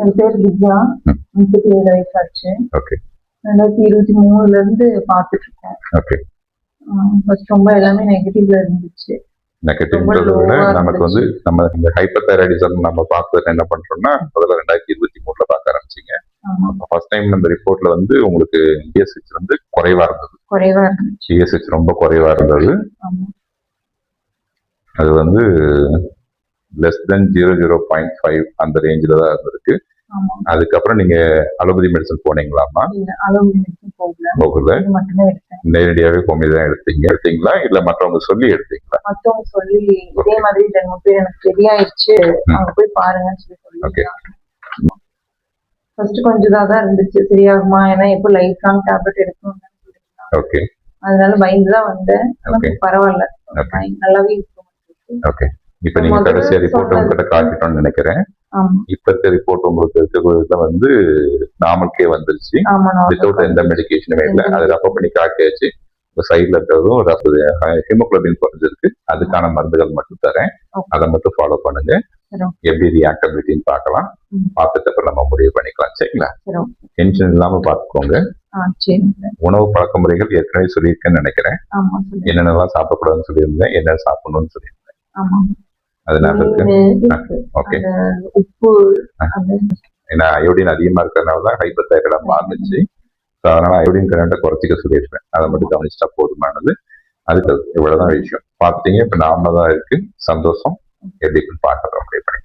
என் பேர் திவ்யா. 37 வயசாச்சு. ஓகே. 2023ல இருந்து பார்த்துட்டு இருக்கேன். ஓகே. ஃபர்ஸ்ட் ரொம்ப எல்லாமே நெகட்டிவ்ல இருந்துச்சு. நெகட்டிவ்ன்றதை விட நமக்கு வந்து நம்ம இந்த ஹைப்பர்தைராய்டிசம் நம்ம பார்த்து என்ன பண்றோம்னா முதல்ல 2023ல பார்க்க ஆரம்பிச்சிங்க. ஃபர்ஸ்ட் டைம் அந்த ரிப்போர்ட்ல வந்து உங்களுக்கு டிஎஸ்ஹெச் வந்து குறைவா இருந்தது. டிஎஸ்ஹெச் ரொம்ப குறைவா இருந்தது. அது வந்து லெஸ் தென் 0.5 அந்த ரேஞ்சில தான் இருந்திருக்கு. அதுக்கப்புறம் நீங்க அலோபதி மெடிசன் போனீங்களாமா? போகல. நேரடியாவே ஹோமியோ தான் எடுத்தீங்களா இல்ல மற்றவங்க சொல்லி எடுத்தீங்களா? மற்றவங்க சொல்லி இதே மாதிரி எனக்கு சரியாயிருச்சு, அங்க போய் பாருங்கன்னு சொல்லி. ஃபர்ஸ்ட் கொஞ்சம் தான் இருந்துச்சு, சரியாகுமா, ஏன்னா எப்போ லைஃப் லாங் டேப்லெட் எடுக்கணும். ஓகே. அதனால பயந்து தான் வந்தேன். பரவாயில்ல, நல்லாவே இருக்கு. ஓகே. இப்ப நீங்க கடைசியா ரிப்போர்ட் உங்ககிட்ட காட்டிட்டோம்னு நினைக்கிறேன். இப்ப இருக்க ரிப்போர்ட் உங்களுக்கு இருக்கிறதுல வந்து நார்மல்கே வந்துருச்சு, வித்தவுட் எந்த மெடிக்கேஷனுமே இல்லை. அது ரப்ப பண்ணி காட்டியாச்சு. சைட்ல இருக்கிறதும் ஹீமோகுளோபின் குறைஞ்சிருக்கு, அதுக்கான மருந்துகள் மட்டும் தரேன், அதை மட்டும் ஃபாலோ பண்ணுங்க. எப்படி ரியாக்டபிலிட்டின்னு பார்க்கலாம், பார்த்துட்டு அப்புறம் நம்ம முடிவு பண்ணிக்கலாம். சரிங்களா? டென்ஷன் இல்லாம பார்த்துக்கோங்க. உணவு பழக்க முறைகள் ஏற்கனவே சொல்லியிருக்கேன்னு நினைக்கிறேன். என்னென்னலாம் சாப்பிடக்கூடாதுன்னு சொல்லியிருந்தேன், என்ன சாப்பிடணும்னு சொல்லியிருந்தேன். அதனால ஓகே. உப்பு ஏன்னா அயோடின் அதிகமா இருக்கிறதுனாலதான் ஹைப்பர்தைராய்டா மாறுச்சு. அதனால அயோடின் கரண்ட்டை குறைச்சிக்க சொல்லியிருப்பேன், அதை மட்டும் கவனிச்சா போதுமானது. அதுக்கு இவ்வளவுதான் விஷயம். பார்த்துட்டீங்க, இப்ப நார்மலா தான் இருக்கு. சந்தோஷம். எப்படி பார்க்கலாம், முடிவு பண்ணி